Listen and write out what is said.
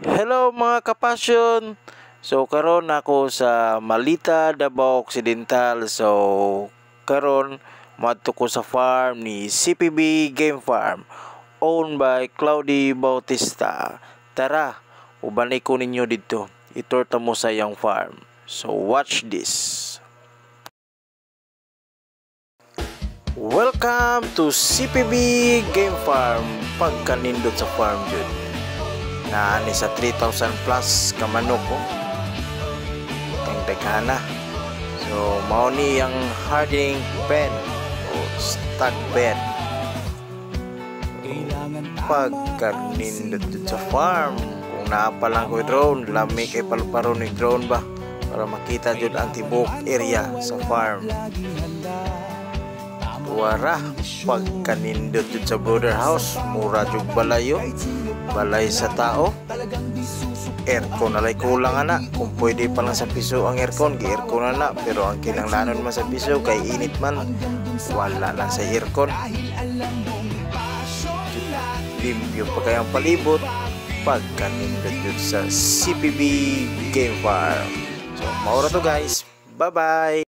Hello mga kapasyon. So karon ako sa Malita, Davao Occidental. So karon madto ko sa farm ni CPB Game Farm owned by Cloudy Bautista. Tara, ubanay ko ninyo dito. Itur ta mo sa iyang farm. So watch this. Welcome to CPB Game Farm. Pagkanindot sa farm jud. Naani sa 3,000 plus ka manok ko. Tagdagana. So mao ni ang hardening pen o stag pen. Pagkanindot sa farm, kung naa pa lang ko drone, lami kay paluparon ni drone ba para makita jud ang tibok area sa farm. Wara pagkanindot jud sa border house, mura jud balayo, balay sa tao. Aircon nalay kulang ana, kung pwede pa lang sa piso ang aircon, gi-aircon na, pero ang kinahanglanon man sa piso kay init man, wala lang sa aircon. Limpyo pa kayang palibot pagkanindot jud sa CPB Game Farm. So maura to guys, bye bye.